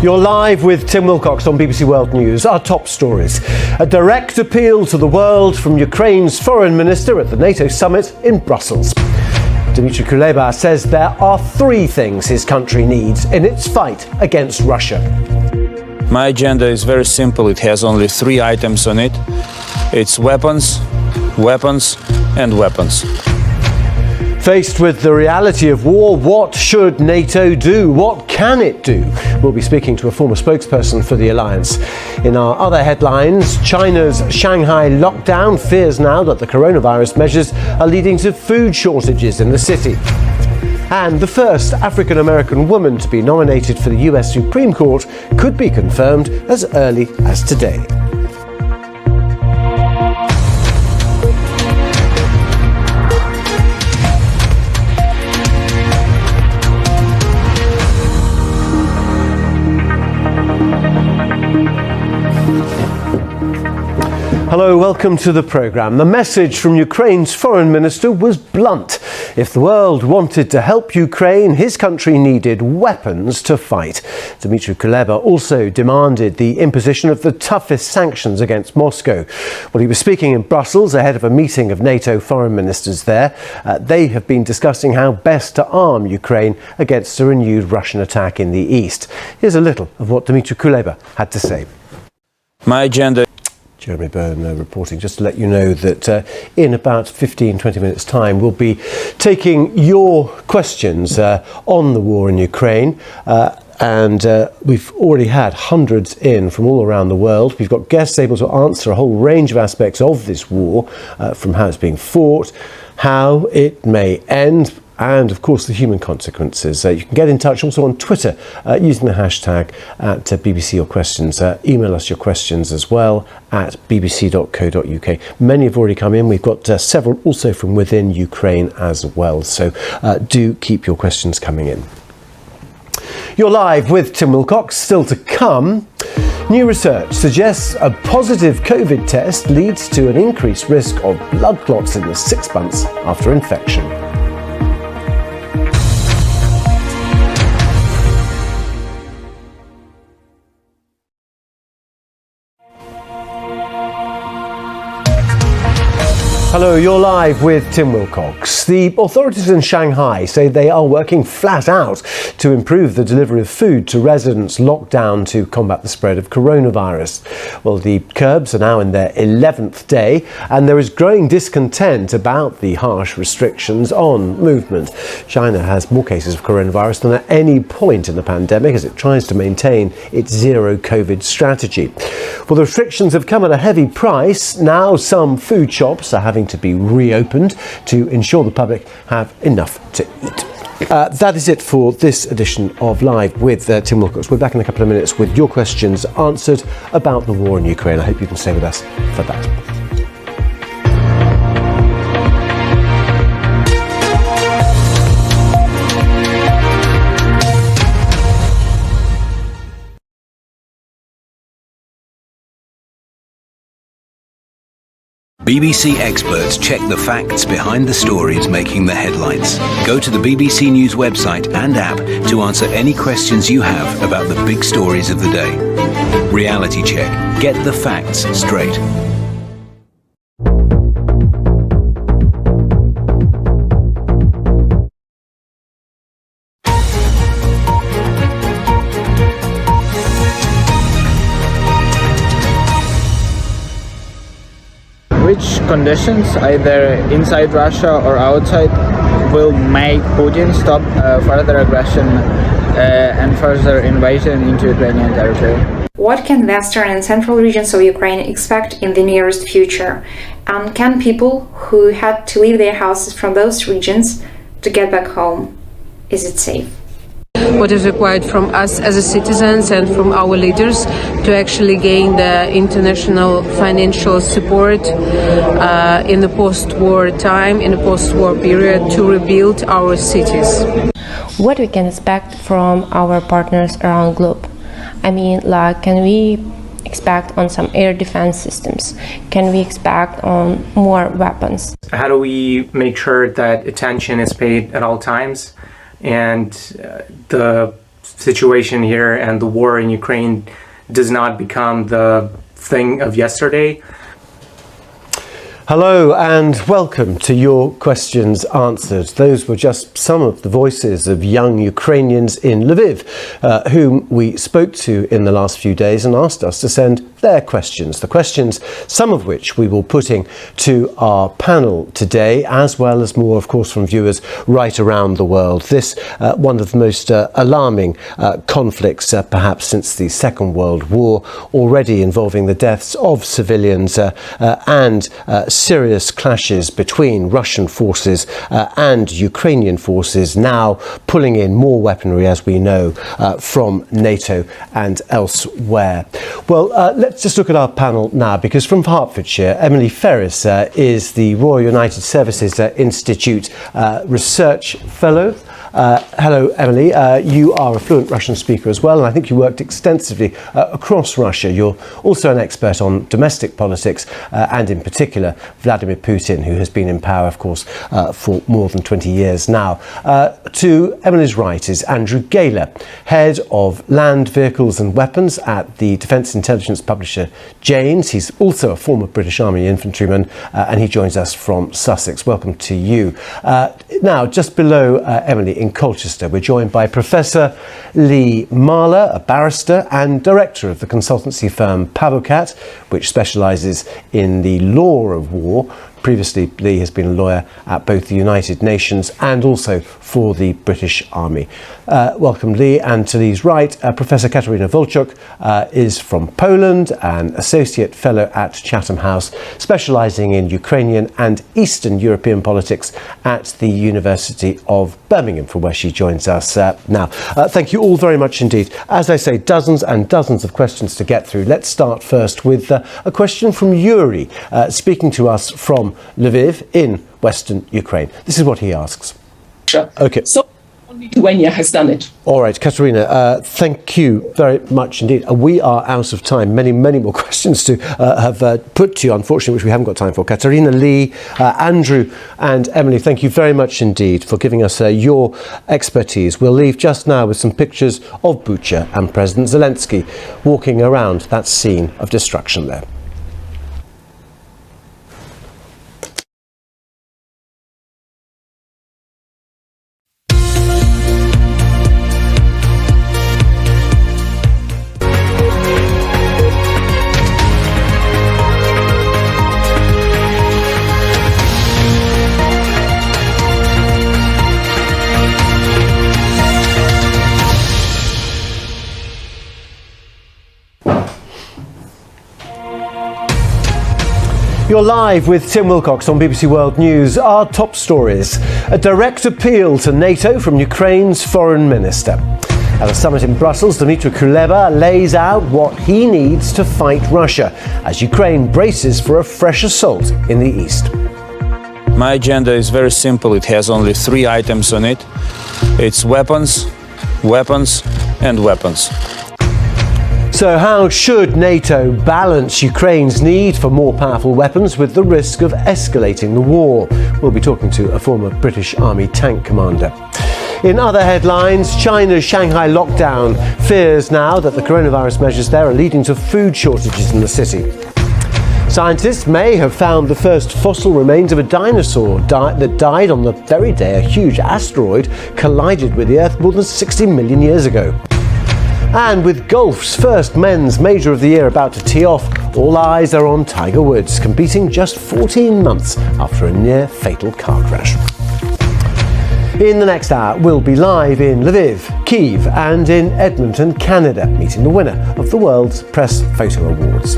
You're live with Tim Willcox on BBC World News. Our top stories. A direct appeal to the world from Ukraine's foreign minister at the NATO summit in Brussels. Dmitry Kuleba says there are three things his country needs in its fight against Russia. My agenda is very simple. It has only three items on it. It's weapons, weapons, and weapons. Faced with the reality of war, what should NATO do? What can it do? We'll be speaking to a former spokesperson for the alliance. In our other headlines, China's Shanghai lockdown fears now that the coronavirus measures are leading to food shortages in the city. And the first African-American woman to be nominated for the US Supreme Court could be confirmed as early as today. Hello, welcome to the programme. The message from Ukraine's foreign minister was blunt. If the world wanted to help Ukraine, his country needed weapons to fight. Dmitry Kuleba also demanded the imposition of the toughest sanctions against Moscow. Well, he was speaking in Brussels ahead of a meeting of NATO foreign ministers there. They have been discussing how best to arm Ukraine against a renewed Russian attack in the east. Here's a little of what Dmitry Kuleba had to say. My agenda. Jeremy Byrne reporting. Just to let you know that in about 15-20 minutes time we'll be taking your questions on the war in Ukraine, and we've already had hundreds in from all around the world. We've got guests able to answer a whole range of aspects of this war, from how it's being fought, how it may end, and of course the human consequences. You can get in touch also on Twitter using the hashtag at BBC Your Questions. Email us your questions as well at bbc.co.uk. Many have already come in. We've got several also from within Ukraine as well. So do keep your questions coming in. You're live with Tim Willcox. Still to come, new research suggests a positive COVID test leads to an increased risk of blood clots in the 6 months after infection. Hello, you're live with Tim Willcox. The authorities in Shanghai say they are working flat out to improve the delivery of food to residents locked down to combat the spread of coronavirus. Well, the curbs are now in their 11th day, and there is growing discontent about the harsh restrictions on movement. China has more cases of coronavirus than at any point in the pandemic as it tries to maintain its zero COVID strategy. Well, the restrictions have come at a heavy price. Now some food shops are having to be reopened to ensure the public have enough to eat. That is it for this edition of Live with Tim Willcox. We're back in a couple of minutes with your questions answered about the war in Ukraine. I hope you can stay with us for that. BBC experts check the facts behind the stories making the headlines. Go to the BBC News website and app to answer any questions you have about the big stories of the day. Reality Check. Get the facts straight. Which conditions, either inside Russia or outside, will make Putin stop further aggression and further invasion into Ukrainian territory? What can Western and Central regions of Ukraine expect in the nearest future? And can people who had to leave their houses from those regions to get back home, is it safe? What is required from us as citizens and from our leaders to actually gain the international financial support in the post-war time, in the post-war period, to rebuild our cities. What we can expect from our partners around the globe? I mean, like, can we expect on some air defense systems? Can we expect on more weapons? How do we make sure that attention is paid at all times and the situation here and the war in Ukraine does not become the thing of yesterday. Hello and welcome to Your Questions Answered. Those were just some of the voices of young Ukrainians in Lviv whom we spoke to in the last few days and asked us to send their questions. The questions, some of which we will be putting to our panel today, as well as more, of course, from viewers right around the world. This, one of the most alarming conflicts perhaps since the Second World War, already involving the deaths of civilians and serious clashes between Russian forces and Ukrainian forces, now pulling in more weaponry, as we know, from NATO and elsewhere. Well, let's just look at our panel now, because from Hertfordshire, Emily Ferris is the Royal United Services Institute Research Fellow. Hello, Emily. You are a fluent Russian speaker as well, and I think you worked extensively across Russia. You're also an expert on domestic politics and, in particular, Vladimir Putin, who has been in power, of course, for more than 20 years now. To Emily's right is Andrew Gaylor, head of land, vehicles and weapons at the defence intelligence publisher Jane's. He's also a former British Army infantryman, and he joins us from Sussex. Welcome to you. Now, just below Emily, in Colchester, we're joined by Professor Lee Marler, a barrister and director of the consultancy firm Pavocat, which specialises in the law of war. Previously, Lee has been a lawyer at both the United Nations and also for the British Army. Welcome, Lee. And to Lee's right, Professor Katarina Willcox is from Poland, an associate fellow at Chatham House, specialising in Ukrainian and Eastern European politics at the University of Birmingham, from where she joins us now. Thank you all very much indeed. As I say, dozens and dozens of questions to get through. Let's start first with a question from Yuri, speaking to us from Lviv in western Ukraine. This is what he asks. Okay. So only Lithuania has done it. All right, Katerina, thank you very much indeed. We are out of time. Many more questions to have put to you, unfortunately, which we haven't got time for. Katerina, Lee, Andrew and Emily, thank you very much indeed for giving us your expertise. We'll leave just now with some pictures of Bucha and President Zelensky walking around that scene of destruction there. You're live with Tim Willcox on BBC World News. Our top stories: a direct appeal to NATO from Ukraine's foreign minister. At a summit in Brussels, Dmytro Kuleba lays out what he needs to fight Russia as Ukraine braces for a fresh assault in the east. My agenda is very simple. It has only 3 items on it. It's weapons, weapons and weapons. So how should NATO balance Ukraine's need for more powerful weapons with the risk of escalating the war? We'll be talking to a former British Army tank commander. In other headlines, China's Shanghai lockdown fears now that the coronavirus measures there are leading to food shortages in the city. Scientists may have found the first fossil remains of a dinosaur that died on the very day a huge asteroid collided with the Earth more than 60 million years ago. And with golf's first men's major of the year about to tee off, all eyes are on Tiger Woods, competing just 14 months after a near-fatal car crash. In the next hour, we'll be live in Lviv, Kyiv and in Edmonton, Canada, meeting the winner of the World's Press Photo Awards.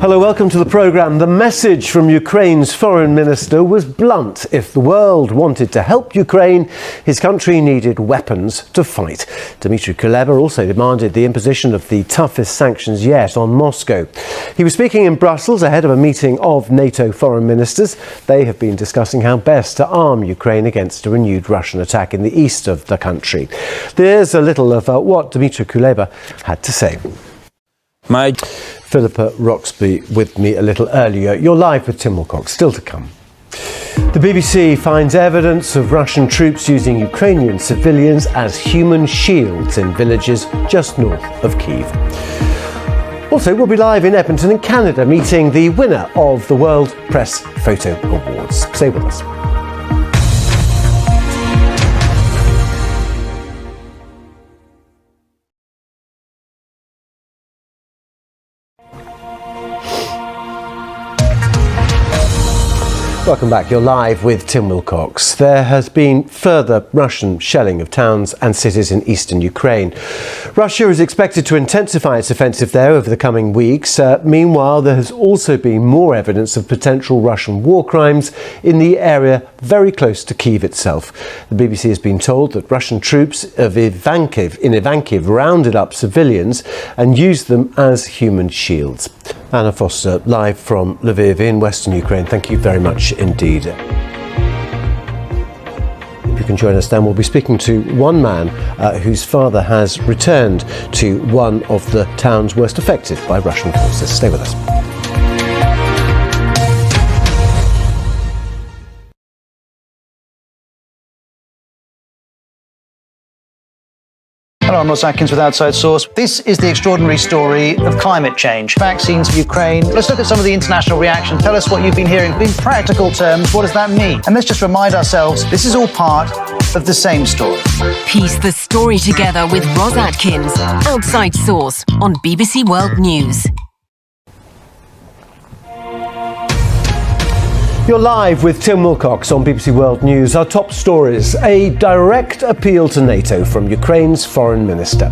Hello, welcome to the programme. The message from Ukraine's foreign minister was blunt. If the world wanted to help Ukraine, his country needed weapons to fight. Dmitry Kuleba also demanded the imposition of the toughest sanctions yet on Moscow. He was speaking in Brussels ahead of a meeting of NATO foreign ministers. They have been discussing how best to arm Ukraine against a renewed Russian attack in the east of the country. There's a little of what Dmitry Kuleba had to say. Philippa Roxby with me a little earlier. You're live with Tim Willcox, still to come. The BBC finds evidence of Russian troops using Ukrainian civilians as human shields in villages just north of Kyiv. Also, we'll be live in Edmonton in Canada, meeting the winner of the World Press Photo Awards. Stay with us. Welcome back. You're live with Tim Willcox. There has been further Russian shelling of towns and cities in eastern Ukraine. Russia is expected to intensify its offensive there over the coming weeks. Meanwhile, there has also been more evidence of potential Russian war crimes in the area very close to Kyiv itself. The BBC has been told that Russian troops in Ivankiv rounded up civilians and used them as human shields. Anna Foster, live from Lviv in Western Ukraine. Thank you very much indeed. If you can join us then, we'll be speaking to one man whose father has returned to one of the towns worst affected by Russian forces. Stay with us. Hello, I'm Ross Atkins with Outside Source. This is the extraordinary story of climate change. Vaccines for Ukraine. Let's look at some of the international reaction. Tell us what you've been hearing. In practical terms, what does that mean? And let's just remind ourselves, this is all part of the same story. Piece the story together with Ross Atkins. Outside Source on BBC World News. You're live with Tim Willcox on BBC World News. Our top stories: a direct appeal to NATO from Ukraine's foreign minister.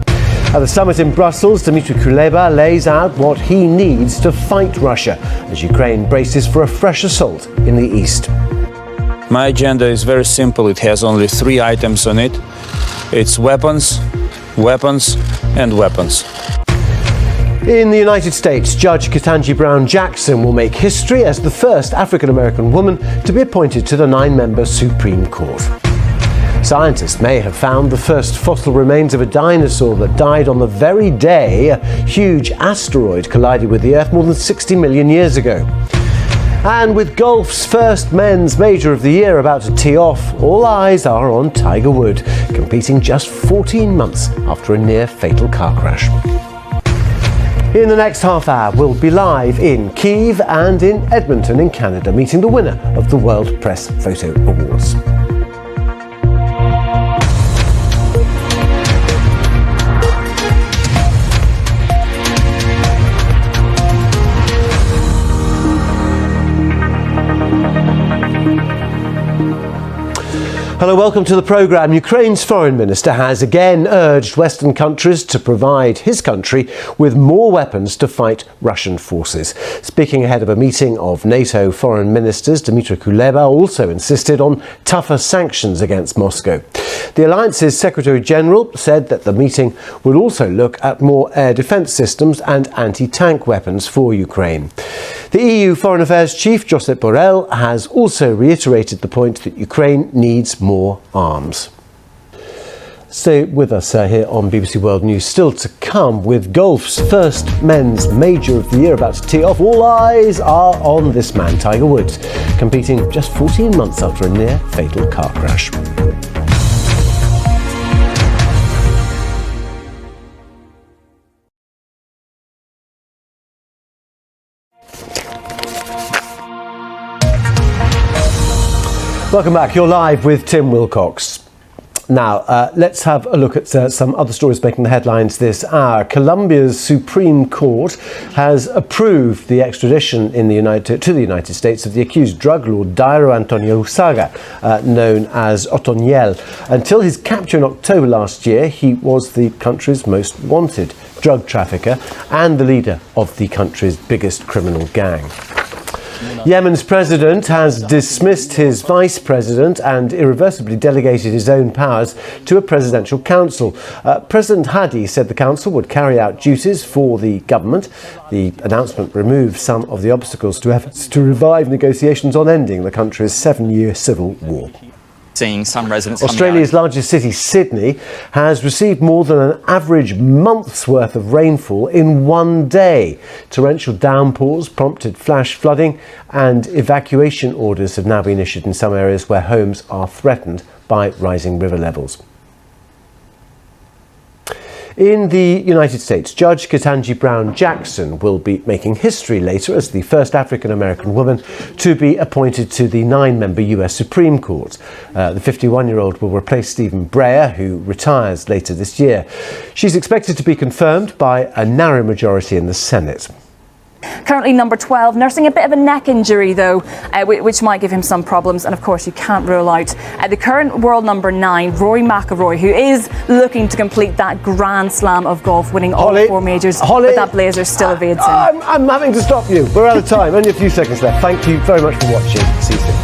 At the summit in Brussels, Dmitry Kuleba lays out what he needs to fight Russia as Ukraine braces for a fresh assault in the east. My agenda is very simple. It has only 3 items on it. It's weapons, weapons, and weapons. In the United States, Judge Ketanji Brown Jackson will make history as the first African-American woman to be appointed to the 9-member Supreme Court. Scientists may have found the first fossil remains of a dinosaur that died on the very day a huge asteroid collided with the Earth more than 60 million years ago. And with golf's first men's major of the year about to tee off, all eyes are on Tiger Woods, competing just 14 months after a near-fatal car crash. In the next half hour, we'll be live in Kyiv and in Edmonton in Canada, meeting the winner of the World Press Photo Awards. Hello, welcome to the programme. Ukraine's foreign minister has again urged Western countries to provide his country with more weapons to fight Russian forces. Speaking ahead of a meeting of NATO foreign ministers, Dmitry Kuleba also insisted on tougher sanctions against Moscow. The alliance's Secretary General said that the meeting would also look at more air defence systems and anti-tank weapons for Ukraine. The EU Foreign Affairs Chief, Josep Borrell, has also reiterated the point that Ukraine needs more arms. Stay with us here on BBC World News. Still to come, with golf's first men's major of the year about to tee off, all eyes are on this man, Tiger Woods, competing just 14 months after a near-fatal car crash. Welcome back. You're live with Tim Willcox. Now, let's have a look at some other stories making the headlines this hour. Colombia's Supreme Court has approved the extradition to the United States of the accused drug lord Dairo Antonio Usaga, known as Otoniel. Until his capture in October last year, he was the country's most wanted drug trafficker and the leader of the country's biggest criminal gang. Yemen's president has dismissed his vice president and irreversibly delegated his own powers to a presidential council. President Hadi said the council would carry out duties for the government. The announcement removed some of the obstacles to efforts to revive negotiations on ending the country's 7-year civil war. Seeing some residents. Australia's largest city, Sydney, has received more than an average month's worth of rainfall in one day. Torrential downpours prompted flash flooding, and evacuation orders have now been issued in some areas where homes are threatened by rising river levels. In the United States, Judge Ketanji Brown Jackson will be making history later as the first African-American woman to be appointed to the 9-member US Supreme Court. The 51-year-old will replace Stephen Breyer, who retires later this year. She's expected to be confirmed by a narrow majority in the Senate. Currently number 12, nursing a bit of a neck injury though, which might give him some problems, and of course you can't rule out the current world number 9, Rory McIlroy, who is looking to complete that Grand Slam of golf, winning all 4 majors, but that blazer still evades him. I'm having to stop you. We're out of time. Only a few seconds left. Thank you very much for watching. See you soon.